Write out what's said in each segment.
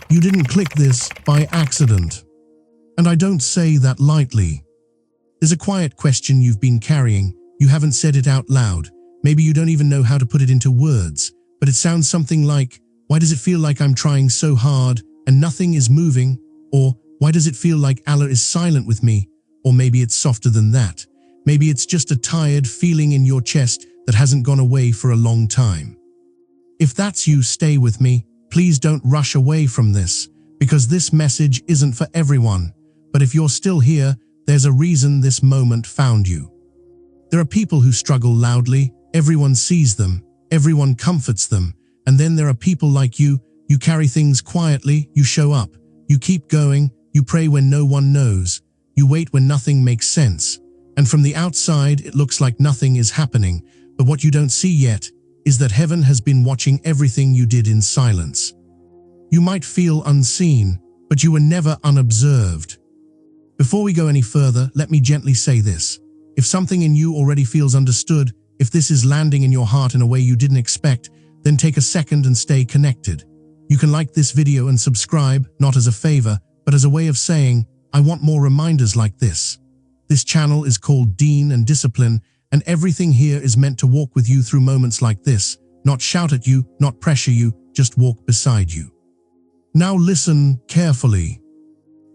You didn't click this by accident. And I don't say that lightly. There's a quiet question you've been carrying. You haven't said it out loud. Maybe you don't even know how to put it into words, but it sounds something like, why does it feel like I'm trying so hard and nothing is moving? Or, why does it feel like Allah is silent with me? Or maybe it's softer than that. Maybe it's just a tired feeling in your chest that hasn't gone away for a long time. If that's you, stay with me. Please don't rush away from this, because this message isn't for everyone. But if you're still here, there's a reason this moment found you. There are people who struggle loudly. Everyone sees them. Everyone comforts them. And then there are people like you. You carry things quietly. You show up. You keep going. You pray when no one knows. You wait when nothing makes sense. And from the outside, it looks like nothing is happening. But what you don't see yet is that heaven has been watching everything you did in silence. You might feel unseen, but you were never unobserved. Before we go any further, let me gently say this. If something in you already feels understood, if this is landing in your heart in a way you didn't expect, then take a second and stay connected. You can like this video and subscribe, not as a favor, but as a way of saying, I want more reminders like this. This channel is called Deen and Discipline, and everything here is meant to walk with you through moments like this, not shout at you, not pressure you, just walk beside you. Now listen carefully.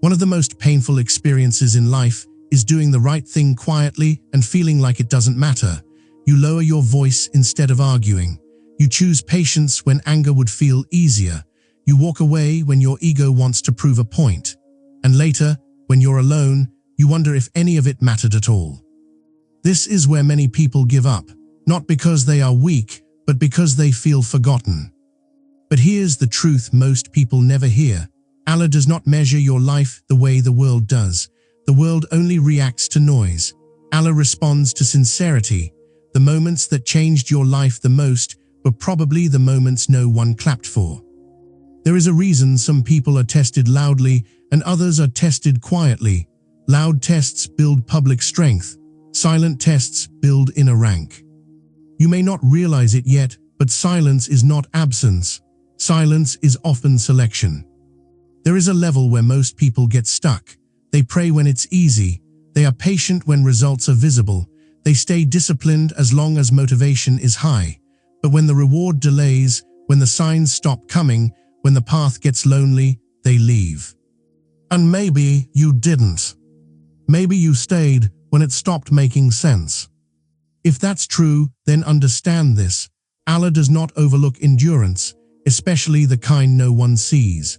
One of the most painful experiences in life is doing the right thing quietly and feeling like it doesn't matter. You lower your voice instead of arguing. You choose patience when anger would feel easier. You walk away when your ego wants to prove a point. And later, when you're alone, you wonder if any of it mattered at all. This is where many people give up, not because they are weak, but because they feel forgotten. But here's the truth most people never hear. Allah does not measure your life the way the world does. The world only reacts to noise. Allah responds to sincerity. The moments that changed your life the most were probably the moments no one clapped for. There is a reason some people are tested loudly and others are tested quietly. Loud tests build public strength. Silent tests build inner rank. You may not realize it yet, but silence is not absence. Silence is often selection. There is a level where most people get stuck. They pray when it's easy. They are patient when results are visible. They stay disciplined as long as motivation is high. But when the reward delays, when the signs stop coming, when the path gets lonely, they leave. And maybe you didn't. Maybe you stayed when it stopped making sense. If that's true, then understand this. Allah does not overlook endurance, especially the kind no one sees.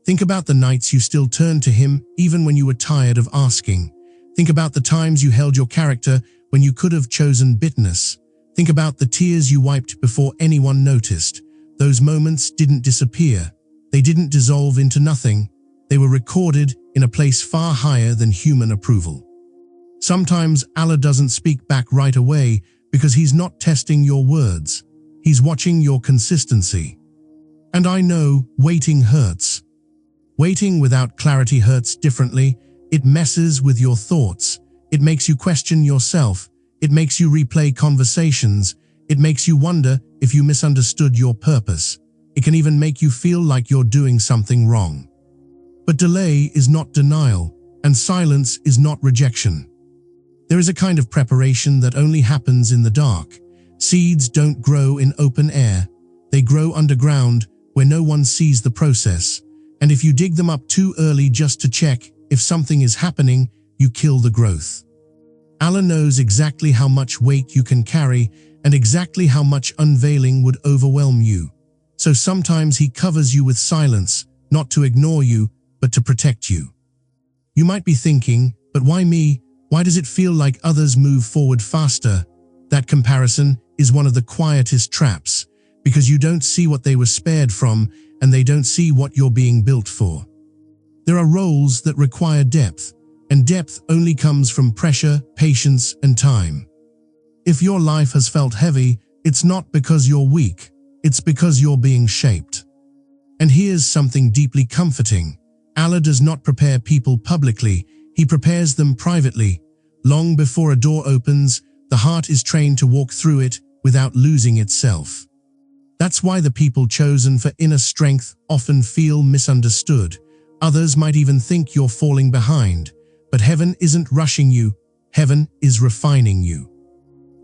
Think about the nights you still turned to Him even when you were tired of asking. Think about the times you held your character when you could have chosen bitterness. Think about the tears you wiped before anyone noticed. Those moments didn't disappear. They didn't dissolve into nothing. They were recorded in a place far higher than human approval. Sometimes Allah doesn't speak back right away because He's not testing your words. He's watching your consistency. And I know waiting hurts. Waiting without clarity hurts differently. It messes with your thoughts. It makes you question yourself. It makes you replay conversations. It makes you wonder if you misunderstood your purpose. It can even make you feel like you're doing something wrong. But delay is not denial, and silence is not rejection. There is a kind of preparation that only happens in the dark. Seeds don't grow in open air. They grow underground where no one sees the process. And if you dig them up too early just to check if something is happening, you kill the growth. Allah knows exactly how much weight you can carry and exactly how much unveiling would overwhelm you. So sometimes He covers you with silence, not to ignore you, but to protect you. You might be thinking, but why me? Why does it feel like others move forward faster? That comparison is one of the quietest traps, because you don't see what they were spared from, and they don't see what you're being built for. There are roles that require depth, and depth only comes from pressure, patience, and time. If your life has felt heavy, it's not because you're weak, it's because you're being shaped. And here's something deeply comforting. Allah does not prepare people publicly, He prepares them privately. Long before a door opens, the heart is trained to walk through it without losing itself. That's why the people chosen for inner strength often feel misunderstood. Others might even think you're falling behind. But heaven isn't rushing you. Heaven is refining you.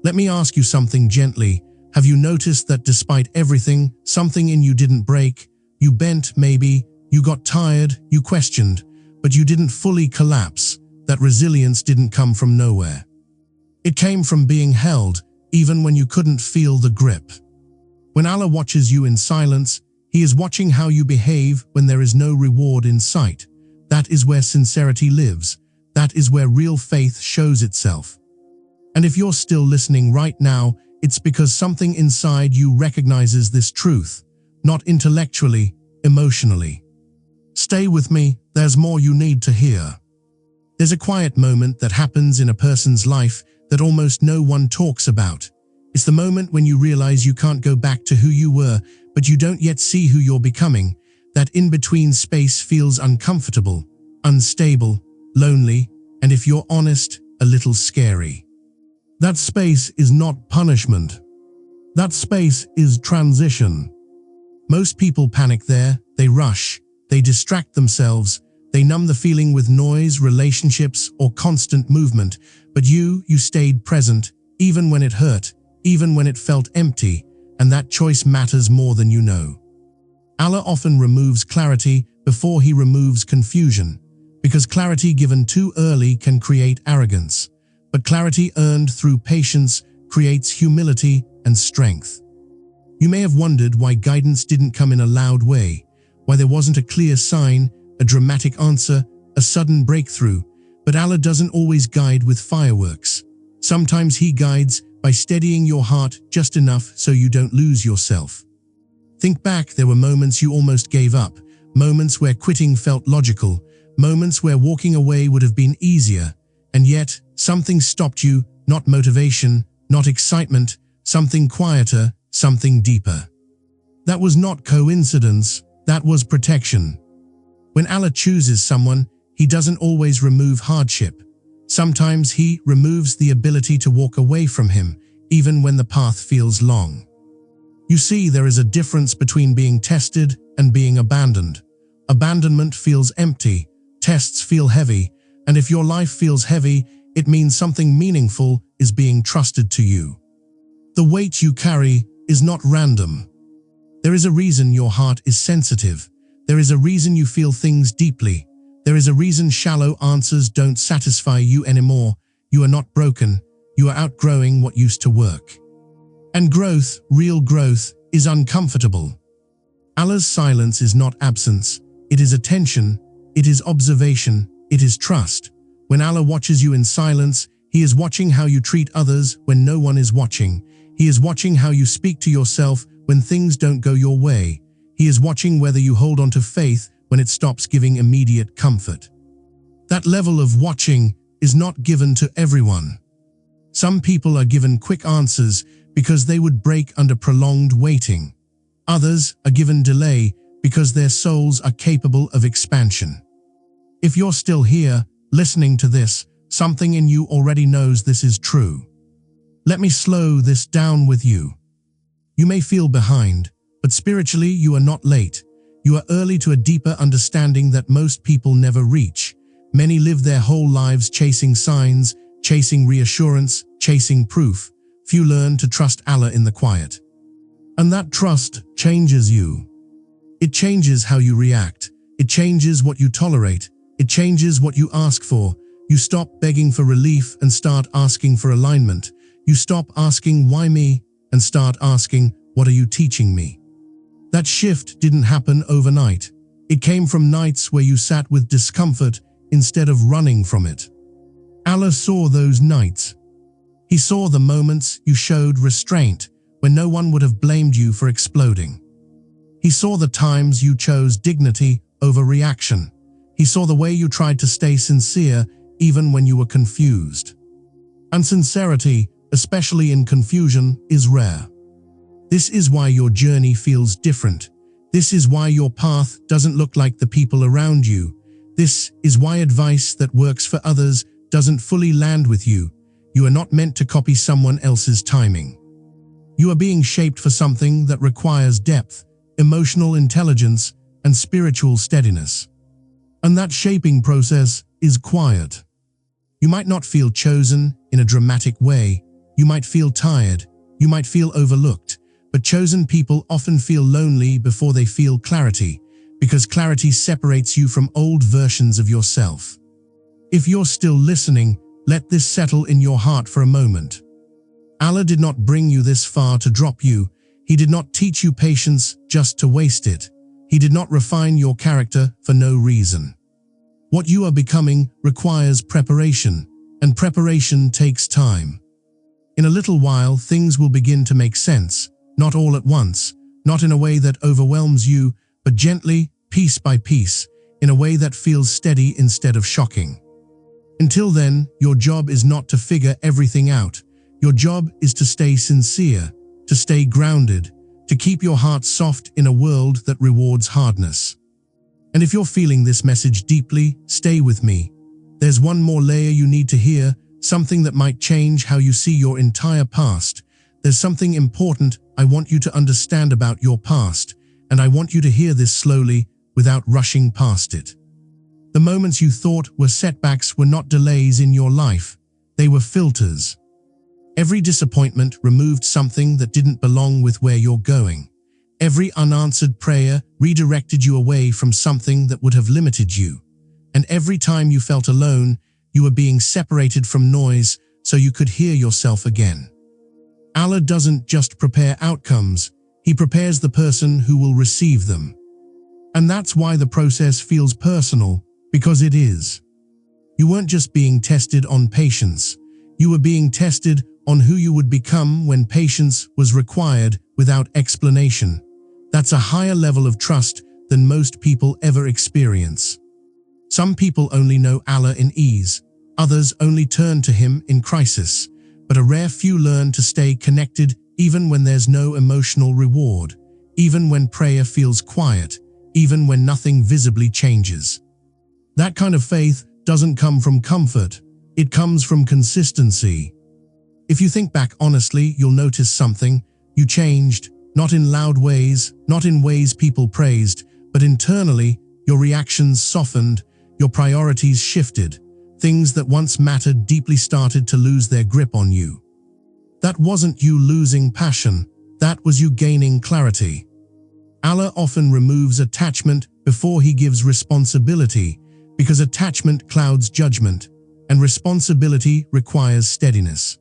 Let me ask you something gently. Have you noticed that despite everything, something in you didn't break? You bent, maybe. You got tired. You questioned. But you didn't fully collapse. That resilience didn't come from nowhere. It came from being held, even when you couldn't feel the grip. When Allah watches you in silence, He is watching how you behave when there is no reward in sight. That is where sincerity lives. That is where real faith shows itself. And if you're still listening right now, it's because something inside you recognizes this truth, not intellectually, emotionally. Stay with me, there's more you need to hear. There's a quiet moment that happens in a person's life that almost no one talks about. It's the moment when you realize you can't go back to who you were, but you don't yet see who you're becoming. That in-between space feels uncomfortable, unstable, lonely, and if you're honest, a little scary. That space is not punishment. That space is transition. Most people panic there, they rush, they distract themselves, they numb the feeling with noise, relationships, or constant movement. But you stayed present, even when it hurt, even when it felt empty, and that choice matters more than you know. Allah often removes clarity before He removes confusion, because clarity given too early can create arrogance, but clarity earned through patience creates humility and strength. You may have wondered why guidance didn't come in a loud way, why there wasn't a clear sign, a dramatic answer, a sudden breakthrough, but Allah doesn't always guide with fireworks. Sometimes He guides by steadying your heart just enough so you don't lose yourself. Think back, there were moments you almost gave up, moments where quitting felt logical, moments where walking away would have been easier, and yet something stopped you, not motivation, not excitement, something quieter, something deeper. That was not coincidence, that was protection. When Allah chooses someone, He doesn't always remove hardship. Sometimes He removes the ability to walk away from Him, even when the path feels long. You see, there is a difference between being tested and being abandoned. Abandonment feels empty, tests feel heavy, and if your life feels heavy, it means something meaningful is being trusted to you. The weight you carry is not random. There is a reason your heart is sensitive. There is a reason you feel things deeply. There is a reason shallow answers don't satisfy you anymore. You are not broken. You are outgrowing what used to work. And growth, real growth, is uncomfortable. Allah's silence is not absence. It is attention. It is observation. It is trust. When Allah watches you in silence, He is watching how you treat others when no one is watching. He is watching how you speak to yourself when things don't go your way. He is watching whether you hold on to faith when it stops giving immediate comfort. That level of watching is not given to everyone. Some people are given quick answers because they would break under prolonged waiting. Others are given delay because their souls are capable of expansion. If you're still here, listening to this, something in you already knows this is true. Let me slow this down with you. You may feel behind, but spiritually you are not late. You are early to a deeper understanding that most people never reach. Many live their whole lives chasing signs, chasing reassurance, chasing proof. Few learn to trust Allah in the quiet. And that trust changes you. It changes how you react. It changes what you tolerate. It changes what you ask for. You stop begging for relief and start asking for alignment. You stop asking, why me? And start asking, what are you teaching me? That shift didn't happen overnight. It came from nights where you sat with discomfort instead of running from it. Allah saw those nights. He saw the moments you showed restraint when no one would have blamed you for exploding. He saw the times you chose dignity over reaction. He saw the way you tried to stay sincere even when you were confused. And sincerity, especially in confusion, is rare. This is why your journey feels different. This is why your path doesn't look like the people around you. This is why advice that works for others doesn't fully land with you. You are not meant to copy someone else's timing. You are being shaped for something that requires depth, emotional intelligence, and spiritual steadiness. And that shaping process is quiet. You might not feel chosen in a dramatic way. You might feel tired. You might feel overlooked. But chosen people often feel lonely before they feel clarity, because clarity separates you from old versions of yourself. If you're still listening, let this settle in your heart for a moment. Allah did not bring you this far to drop you. He did not teach you patience just to waste it. He did not refine your character for no reason. What you are becoming requires preparation, and preparation takes time. In a little while, things will begin to make sense, not all at once, not in a way that overwhelms you, but gently, piece by piece, in a way that feels steady instead of shocking. Until then, your job is not to figure everything out. Your job is to stay sincere, to stay grounded, to keep your heart soft in a world that rewards hardness. And if you're feeling this message deeply, stay with me. There's one more layer you need to hear, something that might change how you see your entire past. There's something important I want you to understand about your past, and I want you to hear this slowly, without rushing past it. The moments you thought were setbacks were not delays in your life, they were filters. Every disappointment removed something that didn't belong with where you're going. Every unanswered prayer redirected you away from something that would have limited you. And every time you felt alone, you were being separated from noise so you could hear yourself again. Allah doesn't just prepare outcomes, He prepares the person who will receive them. And that's why the process feels personal, because it is. You weren't just being tested on patience, you were being tested on who you would become when patience was required without explanation. That's a higher level of trust than most people ever experience. Some people only know Allah in ease, others only turn to Him in crisis, but a rare few learn to stay connected even when there's no emotional reward, even when prayer feels quiet, even when nothing visibly changes. That kind of faith doesn't come from comfort, it comes from consistency. If you think back honestly, you'll notice something. You changed, not in loud ways, not in ways people praised, but internally, your reactions softened, your priorities shifted. Things that once mattered deeply started to lose their grip on you. That wasn't you losing passion, that was you gaining clarity. Allah often removes attachment before He gives responsibility, because attachment clouds judgment, and responsibility requires steadiness.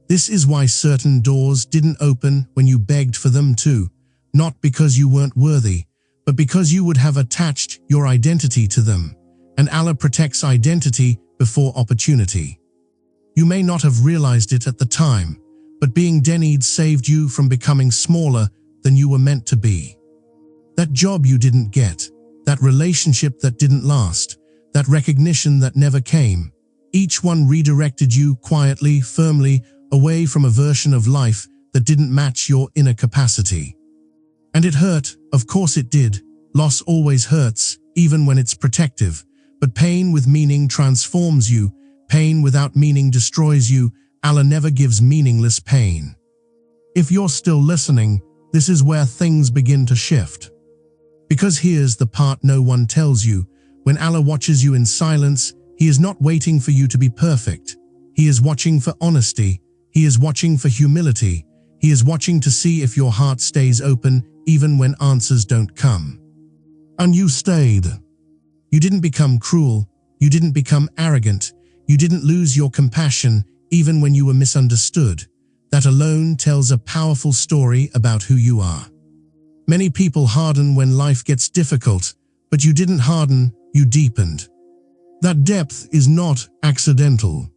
This is why certain doors didn't open when you begged for them to, not because you weren't worthy, but because you would have attached your identity to them. And Allah protects identity before opportunity. You may not have realized it at the time, but being denied saved you from becoming smaller than you were meant to be. That job you didn't get, that relationship that didn't last, that recognition that never came, each one redirected you quietly, firmly, away from a version of life that didn't match your inner capacity. And it hurt, of course it did. Loss always hurts, even when it's protective. But pain with meaning transforms you. Pain without meaning destroys you. Allah never gives meaningless pain. If you're still listening, this is where things begin to shift. Because here's the part no one tells you. When Allah watches you in silence, He is not waiting for you to be perfect. He is watching for honesty. He is watching for humility. He is watching to see if your heart stays open even when answers don't come. And you stayed. You didn't become cruel. You didn't become arrogant. You didn't lose your compassion even when you were misunderstood. That alone tells a powerful story about who you are. Many people harden when life gets difficult, but you didn't harden, you deepened. That depth is not accidental.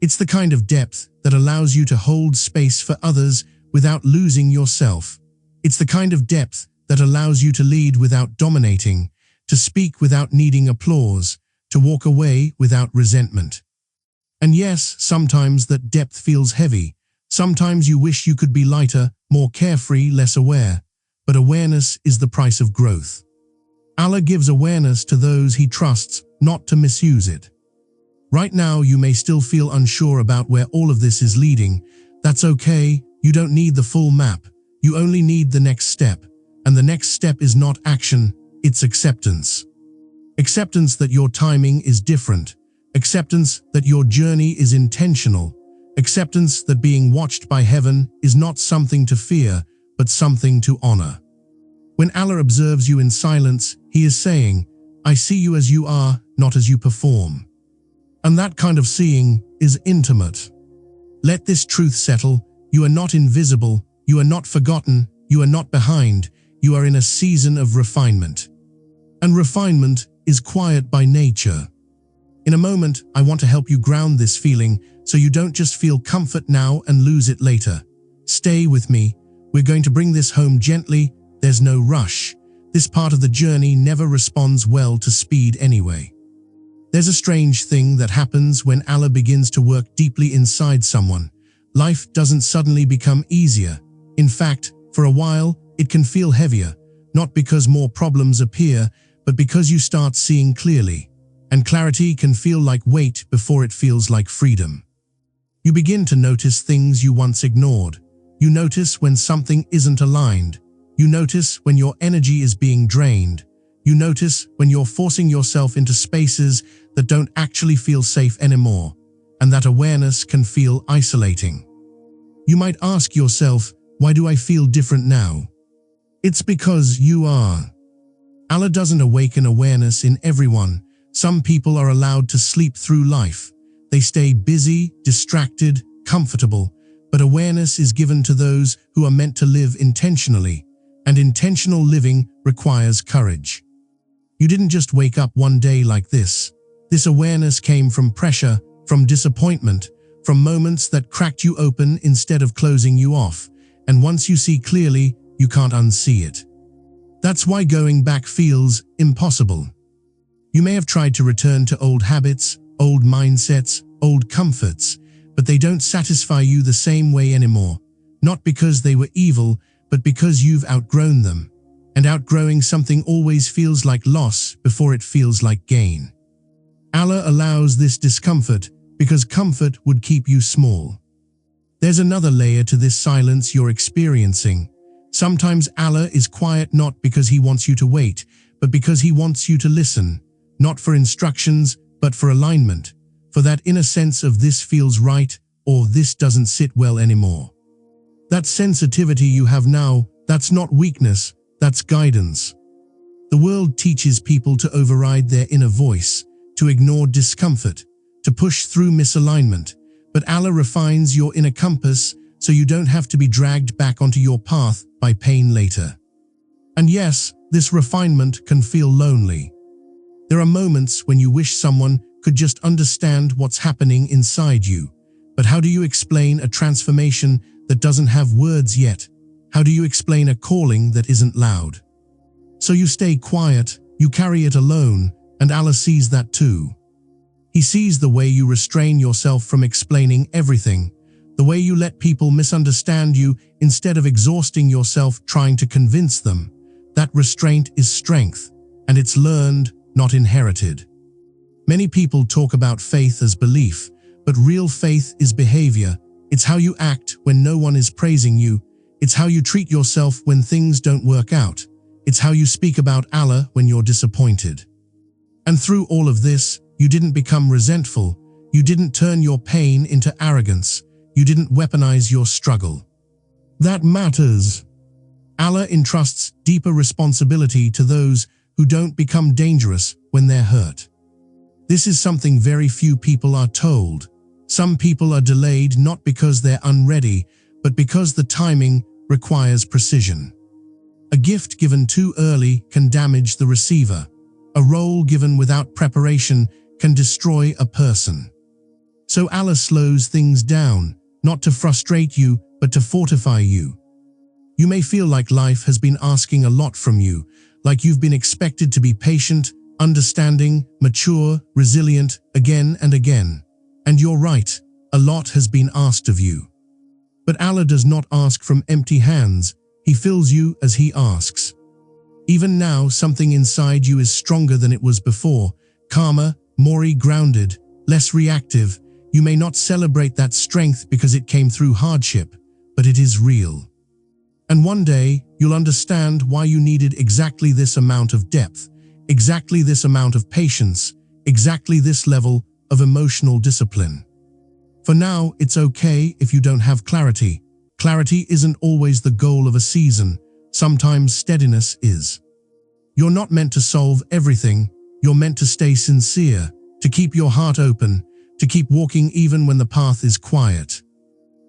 It's the kind of depth that allows you to hold space for others without losing yourself. It's the kind of depth that allows you to lead without dominating, to speak without needing applause, to walk away without resentment. And yes, sometimes that depth feels heavy. Sometimes you wish you could be lighter, more carefree, less aware. But awareness is the price of growth. Allah gives awareness to those He trusts, not to misuse it. Right now, you may still feel unsure about where all of this is leading. That's okay. You don't need the full map. You only need the next step. And the next step is not action, it's acceptance. Acceptance that your timing is different. Acceptance that your journey is intentional. Acceptance that being watched by heaven is not something to fear, but something to honor. When Allah observes you in silence, He is saying, I see you as you are, not as you perform. And that kind of seeing is intimate. Let this truth settle. You are not invisible. You are not forgotten. You are not behind. You are in a season of refinement. And refinement is quiet by nature. In a moment, I want to help you ground this feeling so you don't just feel comfort now and lose it later. Stay with me. We're going to bring this home gently. There's no rush. This part of the journey never responds well to speed anyway. There's a strange thing that happens when Allah begins to work deeply inside someone. Life doesn't suddenly become easier. In fact, for a while, it can feel heavier, not because more problems appear, but because you start seeing clearly. And clarity can feel like weight before it feels like freedom. You begin to notice things you once ignored. You notice when something isn't aligned. You notice when your energy is being drained. You notice when you're forcing yourself into spaces that don't actually feel safe anymore. And that awareness can feel isolating. You might ask yourself, why do I feel different now? It's because you are. Allah doesn't awaken awareness in everyone. Some people are allowed to sleep through life. They stay busy, distracted, comfortable, but awareness is given to those who are meant to live intentionally, and intentional living requires courage. You didn't just wake up one day like this. This awareness came from pressure, from disappointment, from moments that cracked you open instead of closing you off, and once you see clearly, you can't unsee it. That's why going back feels impossible. You may have tried to return to old habits, old mindsets, old comforts, but they don't satisfy you the same way anymore. Not because they were evil, but because you've outgrown them. And outgrowing something always feels like loss before it feels like gain. Allah allows this discomfort because comfort would keep you small. There's another layer to this silence you're experiencing. Sometimes Allah is quiet not because He wants you to wait, but because He wants you to listen. Not for instructions, but for alignment, for that inner sense of this feels right or this doesn't sit well anymore. That sensitivity you have now, that's not weakness, that's guidance. The world teaches people to override their inner voice, to ignore discomfort, to push through misalignment, but Allah refines your inner compass so you don't have to be dragged back onto your path by pain later. And yes, this refinement can feel lonely. There are moments when you wish someone could just understand what's happening inside you. But how do you explain a transformation that doesn't have words yet? How do you explain a calling that isn't loud? So you stay quiet, you carry it alone, and Allah sees that too. He sees the way you restrain yourself from explaining everything, the way you let people misunderstand you instead of exhausting yourself trying to convince them. That restraint is strength, and it's learned, not inherited. Many people talk about faith as belief, but real faith is behavior. It's how you act when no one is praising you. It's how you treat yourself when things don't work out. It's how you speak about Allah when you're disappointed. And through all of this, you didn't become resentful. You didn't turn your pain into arrogance. You didn't weaponize your struggle. That matters. Allah entrusts deeper responsibility to those who don't become dangerous when they're hurt. This is something very few people are told. Some people are delayed not because they're unready, but because the timing requires precision. A gift given too early can damage the receiver. A role given without preparation can destroy a person. So Allah slows things down, not to frustrate you, but to fortify you. You may feel like life has been asking a lot from you, like you've been expected to be patient, understanding, mature, resilient, again and again. And you're right, a lot has been asked of you. But Allah does not ask from empty hands. He fills you as He asks. Even now, something inside you is stronger than it was before, calmer, more grounded, less reactive. You may not celebrate that strength because it came through hardship, but it is real. And one day, you'll understand why you needed exactly this amount of depth, exactly this amount of patience, exactly this level of emotional discipline. For now, it's okay if you don't have clarity. Clarity isn't always the goal of a season. Sometimes steadiness is. You're not meant to solve everything. You're meant to stay sincere, to keep your heart open, to keep walking even when the path is quiet.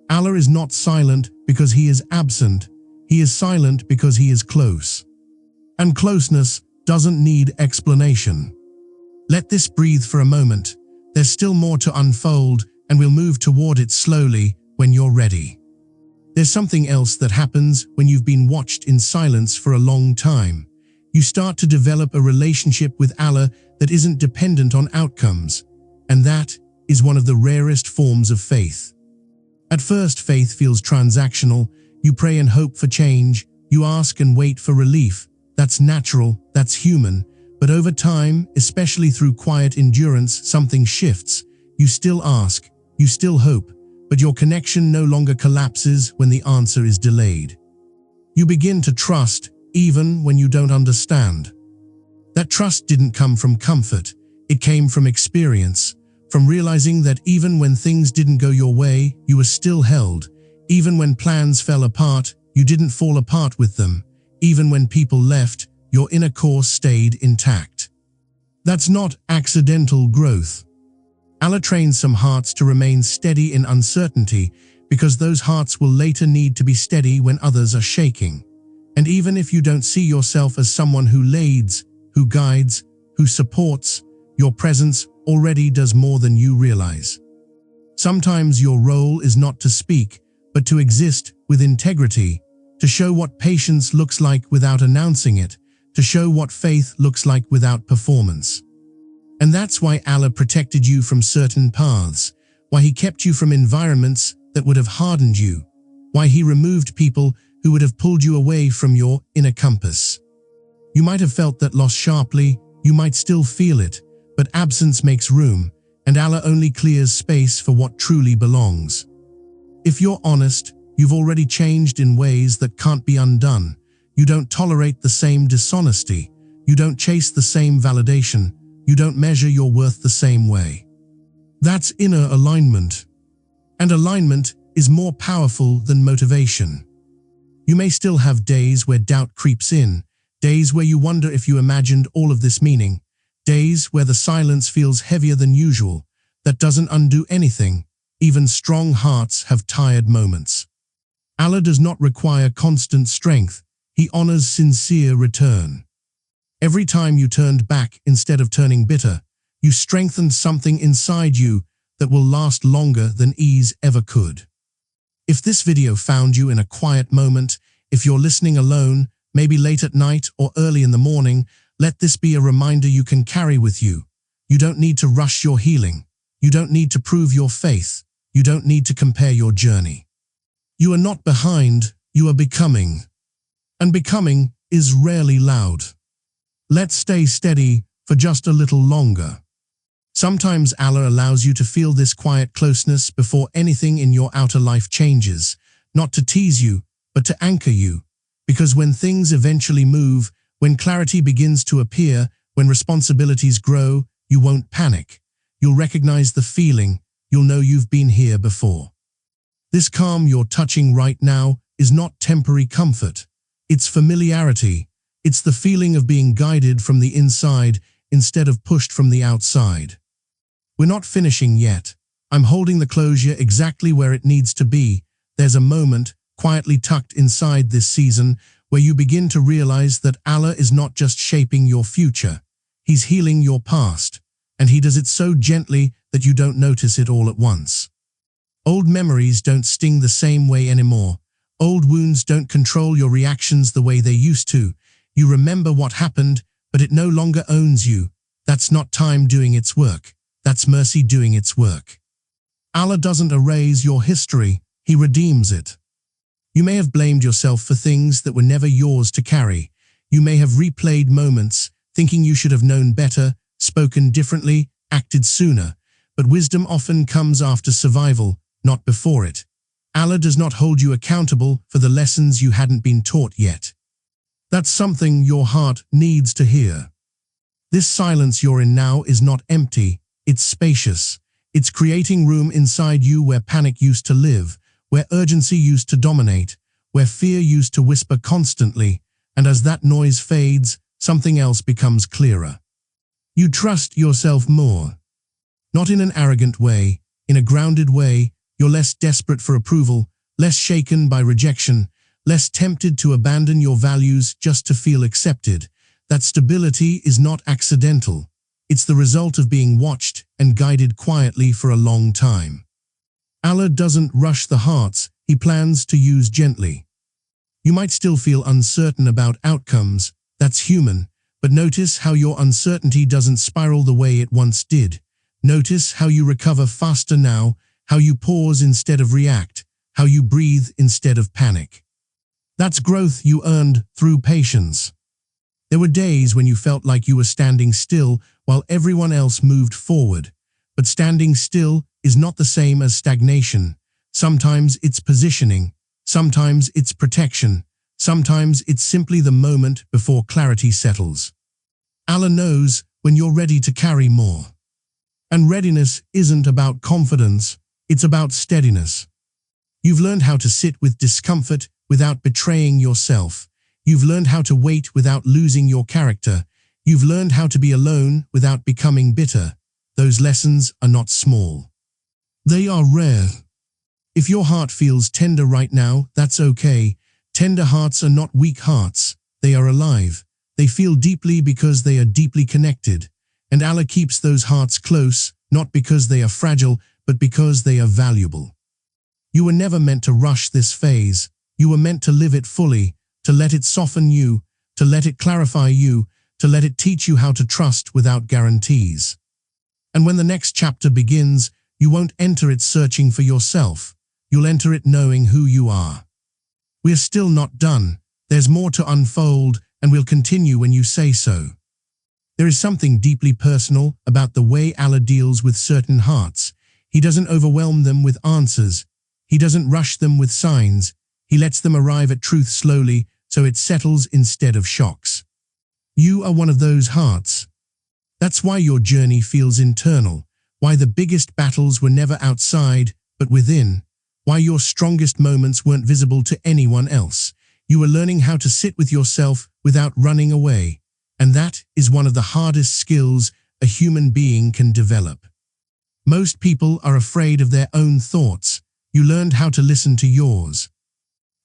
Allah is not silent because He is absent. He is silent because He is close. And closeness doesn't need explanation. Let this breathe for a moment. There's still more to unfold, and we'll move toward it slowly when you're ready. There's something else that happens when you've been watched in silence for a long time. You start to develop a relationship with Allah that isn't dependent on outcomes, and that is one of the rarest forms of faith. At first, faith feels transactional. You pray and hope for change. You ask and wait for relief. That's natural, that's human. But over time, especially through quiet endurance, something shifts. You still ask, you still hope, but your connection no longer collapses when the answer is delayed. You begin to trust, even when you don't understand. That trust didn't come from comfort. It came from experience, from realizing that even when things didn't go your way, you were still held. Even when plans fell apart, you didn't fall apart with them. Even when people left, your inner core stayed intact. That's not accidental growth. Allah trains some hearts to remain steady in uncertainty because those hearts will later need to be steady when others are shaking. And even if you don't see yourself as someone who leads, who guides, who supports, your presence already does more than you realize. Sometimes your role is not to speak, but to exist with integrity, to show what patience looks like without announcing it, to show what faith looks like without performance. And that's why Allah protected you from certain paths, why He kept you from environments that would have hardened you, why He removed people who would have pulled you away from your inner compass. You might have felt that loss sharply, you might still feel it, but absence makes room, and Allah only clears space for what truly belongs. If you're honest, you've already changed in ways that can't be undone. You don't tolerate the same dishonesty. You don't chase the same validation. You don't measure your worth the same way. That's inner alignment. And alignment is more powerful than motivation. You may still have days where doubt creeps in, days where you wonder if you imagined all of this meaning, days where the silence feels heavier than usual. That doesn't undo anything. Even strong hearts have tired moments. Allah does not require constant strength. He honors sincere return. Every time you turned back instead of turning bitter, you strengthened something inside you that will last longer than ease ever could. If this video found you in a quiet moment, if you're listening alone, maybe late at night or early in the morning, let this be a reminder you can carry with you. You don't need to rush your healing. You don't need to prove your faith. You don't need to compare your journey. You are not behind, you are becoming. And becoming is rarely loud. Let's stay steady for just a little longer. Sometimes Allah allows you to feel this quiet closeness before anything in your outer life changes, not to tease you, but to anchor you. Because when things eventually move, when clarity begins to appear, when responsibilities grow, you won't panic. You'll recognize the feeling. You'll know you've been here before. This calm you're touching right now is not temporary comfort. It's familiarity. It's the feeling of being guided from the inside instead of pushed from the outside. We're not finishing yet. I'm holding the closure exactly where it needs to be. There's a moment, quietly tucked inside this season, where you begin to realize that Allah is not just shaping your future. He's healing your past, and He does it so gently that you don't notice it all at once. Old memories don't sting the same way anymore. Old wounds don't control your reactions the way they used to. You remember what happened, but it no longer owns you. That's not time doing its work. That's mercy doing its work. Allah doesn't erase your history. He redeems it. You may have blamed yourself for things that were never yours to carry. You may have replayed moments, thinking you should have known better, spoken differently, acted sooner. But wisdom often comes after survival, not before it. Allah does not hold you accountable for the lessons you hadn't been taught yet. That's something your heart needs to hear. This silence you're in now is not empty, it's spacious. It's creating room inside you where panic used to live, where urgency used to dominate, where fear used to whisper constantly, and as that noise fades, something else becomes clearer. You trust yourself more. Not in an arrogant way, in a grounded way. You're less desperate for approval, less shaken by rejection, less tempted to abandon your values just to feel accepted. That stability is not accidental. It's the result of being watched and guided quietly for a long time. Allah doesn't rush the hearts He plans to use gently. You might still feel uncertain about outcomes, that's human, but notice how your uncertainty doesn't spiral the way it once did. Notice how you recover faster now, how you pause instead of react, how you breathe instead of panic. That's growth you earned through patience. There were days when you felt like you were standing still while everyone else moved forward. But standing still is not the same as stagnation. Sometimes it's positioning, sometimes it's protection, sometimes it's simply the moment before clarity settles. Allah knows when you're ready to carry more. And readiness isn't about confidence, it's about steadiness. You've learned how to sit with discomfort without betraying yourself. You've learned how to wait without losing your character. You've learned how to be alone without becoming bitter. Those lessons are not small. They are rare. If your heart feels tender right now, that's okay. Tender hearts are not weak hearts. They are alive. They feel deeply because they are deeply connected. And Allah keeps those hearts close, not because they are fragile, but because they are valuable. You were never meant to rush this phase. You were meant to live it fully, to let it soften you, to let it clarify you, to let it teach you how to trust without guarantees. And when the next chapter begins, you won't enter it searching for yourself. You'll enter it knowing who you are. We're still not done. There's more to unfold, and we'll continue when you say so. There is something deeply personal about the way Allah deals with certain hearts. He doesn't overwhelm them with answers. He doesn't rush them with signs. He lets them arrive at truth slowly, so it settles instead of shocks. You are one of those hearts. That's why your journey feels internal, why the biggest battles were never outside, but within, why your strongest moments weren't visible to anyone else. You were learning how to sit with yourself without running away, and that is one of the hardest skills a human being can develop. Most people are afraid of their own thoughts. You learned how to listen to yours.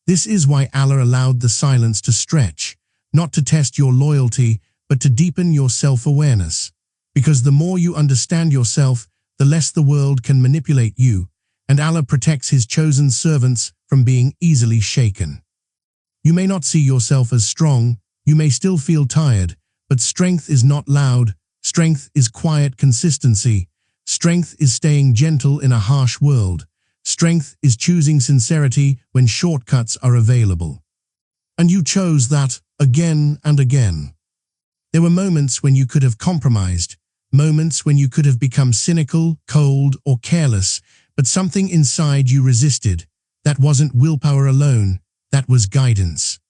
This is why Allah allowed the silence to stretch, not to test your loyalty, but to deepen your self-awareness. Because the more you understand yourself, the less the world can manipulate you, and Allah protects His chosen servants from being easily shaken. You may not see yourself as strong, you may still feel tired, but strength is not loud, strength is quiet consistency, strength is staying gentle in a harsh world, strength is choosing sincerity when shortcuts are available. And you chose that again and again. There were moments when you could have compromised, moments when you could have become cynical, cold, or careless, but something inside you resisted. That wasn't willpower alone, that was guidance.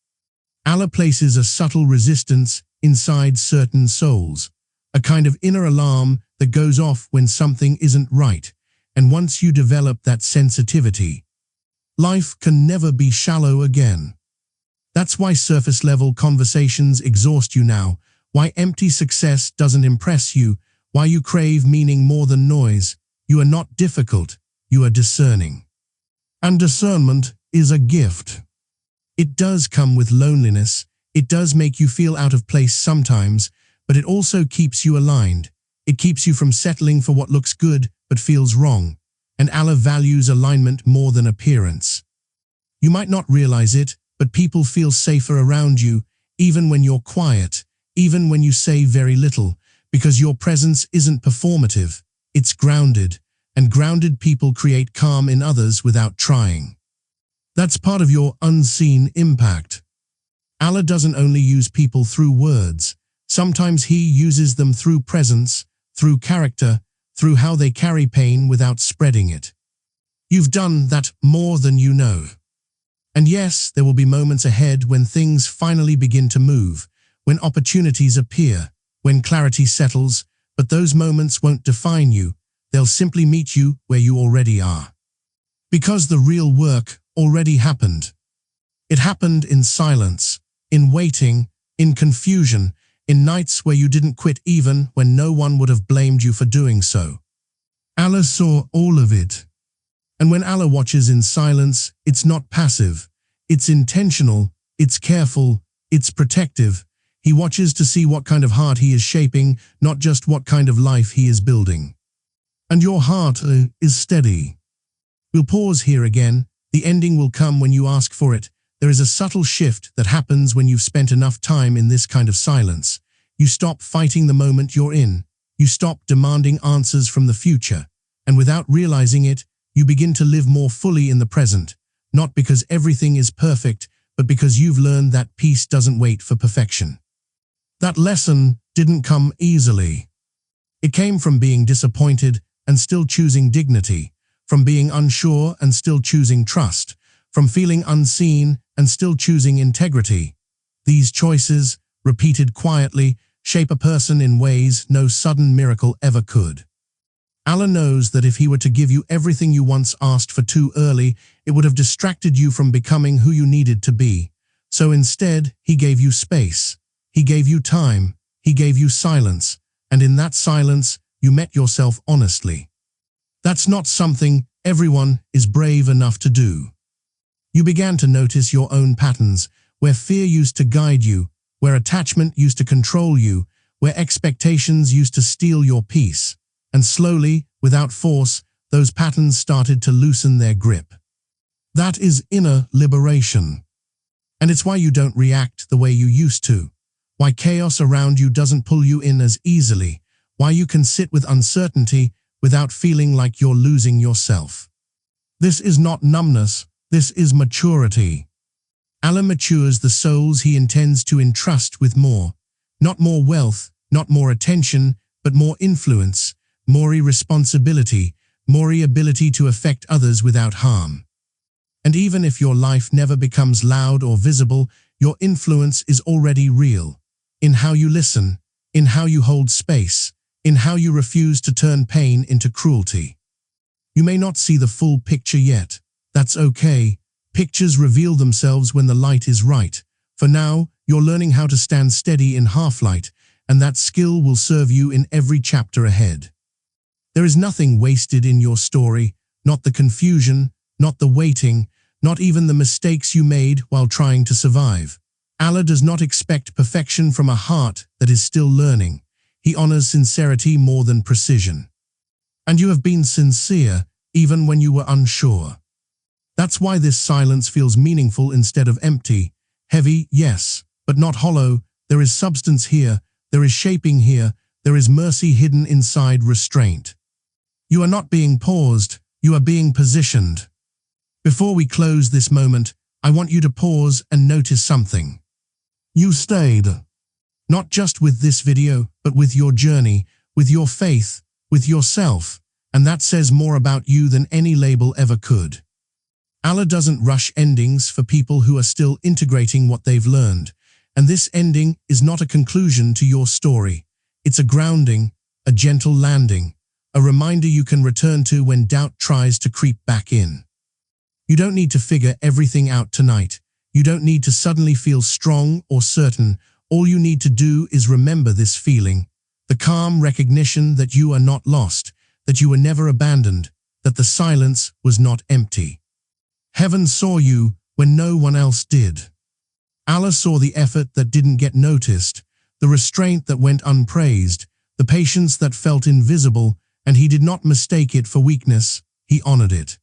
Allah places a subtle resistance inside certain souls, a kind of inner alarm that goes off when something isn't right, and once you develop that sensitivity, life can never be shallow again. That's why surface-level conversations exhaust you now, why empty success doesn't impress you, why you crave meaning more than noise. You are not difficult, you are discerning. And discernment is a gift. It does come with loneliness, it does make you feel out of place sometimes, but it also keeps you aligned. It keeps you from settling for what looks good but feels wrong. And Allah values alignment more than appearance. You might not realize it, but people feel safer around you, even when you're quiet, even when you say very little, because your presence isn't performative, it's grounded, and grounded people create calm in others without trying. That's part of your unseen impact. Allah doesn't only use people through words, sometimes He uses them through presence, through character, through how they carry pain without spreading it. You've done that more than you know. And yes, there will be moments ahead when things finally begin to move, when opportunities appear, when clarity settles, but those moments won't define you. They'll simply meet you where you already are. Because the real work already happened. It happened in silence, in waiting, in confusion, in nights where you didn't quit even when no one would have blamed you for doing so. Allah saw all of it. And when Allah watches in silence, it's not passive, it's intentional, it's careful, it's protective. He watches to see what kind of heart he is shaping, not just what kind of life he is building. And your heart is steady. We'll pause here again. The ending will come when you ask for it. There is a subtle shift that happens when you've spent enough time in this kind of silence. You stop fighting the moment you're in. You stop demanding answers from the future. And without realizing it, you begin to live more fully in the present, not because everything is perfect, but because you've learned that peace doesn't wait for perfection. That lesson didn't come easily. It came from being disappointed and still choosing dignity, from being unsure and still choosing trust, from feeling unseen and still choosing integrity. These choices, repeated quietly, shape a person in ways no sudden miracle ever could. Allah knows that if He were to give you everything you once asked for too early, it would have distracted you from becoming who you needed to be. So instead, He gave you space. He gave you time. He gave you silence. And in that silence, you met yourself honestly. That's not something everyone is brave enough to do. You began to notice your own patterns, where fear used to guide you, where attachment used to control you, where expectations used to steal your peace. And slowly, without force, those patterns started to loosen their grip. That is inner liberation. And it's why you don't react the way you used to, why chaos around you doesn't pull you in as easily, why you can sit with uncertainty without feeling like you're losing yourself. This is not numbness, this is maturity. Allah matures the souls He intends to entrust with more, not more wealth, not more attention, but more influence, more responsibility, more ability to affect others without harm. And even if your life never becomes loud or visible, your influence is already real, in how you listen, in how you hold space, in how you refuse to turn pain into cruelty. You may not see the full picture yet. That's okay. Pictures reveal themselves when the light is right. For now, you're learning how to stand steady in half-light, and that skill will serve you in every chapter ahead. There is nothing wasted in your story, not the confusion, not the waiting, not even the mistakes you made while trying to survive. Allah does not expect perfection from a heart that is still learning. He honors sincerity more than precision. And you have been sincere, even when you were unsure. That's why this silence feels meaningful instead of empty. Heavy, yes, but not hollow. There is substance here, there is shaping here, there is mercy hidden inside restraint. You are not being paused, you are being positioned. Before we close this moment, I want you to pause and notice something. You stayed. Not just with this video, but with your journey, with your faith, with yourself, and that says more about you than any label ever could. Allah doesn't rush endings for people who are still integrating what they've learned, and this ending is not a conclusion to your story. It's a grounding, a gentle landing, a reminder you can return to when doubt tries to creep back in. You don't need to figure everything out tonight. You don't need to suddenly feel strong or certain. All you need to do is remember this feeling, the calm recognition that you are not lost, that you were never abandoned, that the silence was not empty. Heaven saw you when no one else did. Allah saw the effort that didn't get noticed, the restraint that went unpraised, the patience that felt invisible, and He did not mistake it for weakness, He honored it.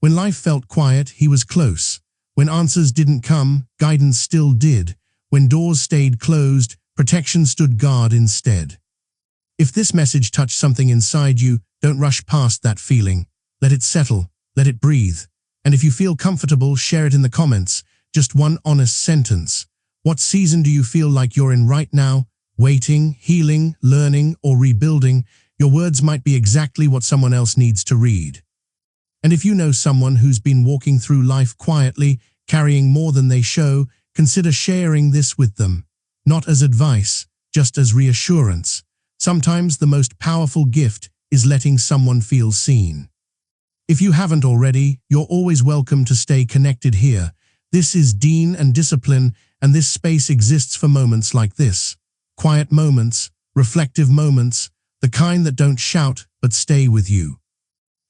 When life felt quiet, He was close. When answers didn't come, guidance still did. When doors stayed closed, protection stood guard instead. If this message touched something inside you, don't rush past that feeling. Let it settle, let it breathe. And if you feel comfortable, share it in the comments. Just one honest sentence. What season do you feel like you're in right now? Waiting, healing, learning, or rebuilding? Your words might be exactly what someone else needs to read. And if you know someone who's been walking through life quietly, carrying more than they show, consider sharing this with them. Not as advice, just as reassurance. Sometimes the most powerful gift is letting someone feel seen. If you haven't already, you're always welcome to stay connected here. This is Dean and Discipline, and this space exists for moments like this. Quiet moments, reflective moments, the kind that don't shout but stay with you.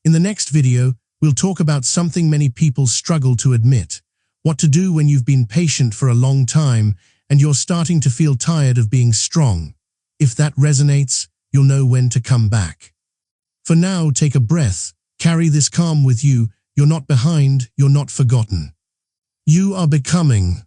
In the next video, we'll talk about something many people struggle to admit. What to do when you've been patient for a long time and you're starting to feel tired of being strong. If that resonates, you'll know when to come back. For now, take a breath. Carry this calm with you. You're not behind, you're not forgotten. You are becoming.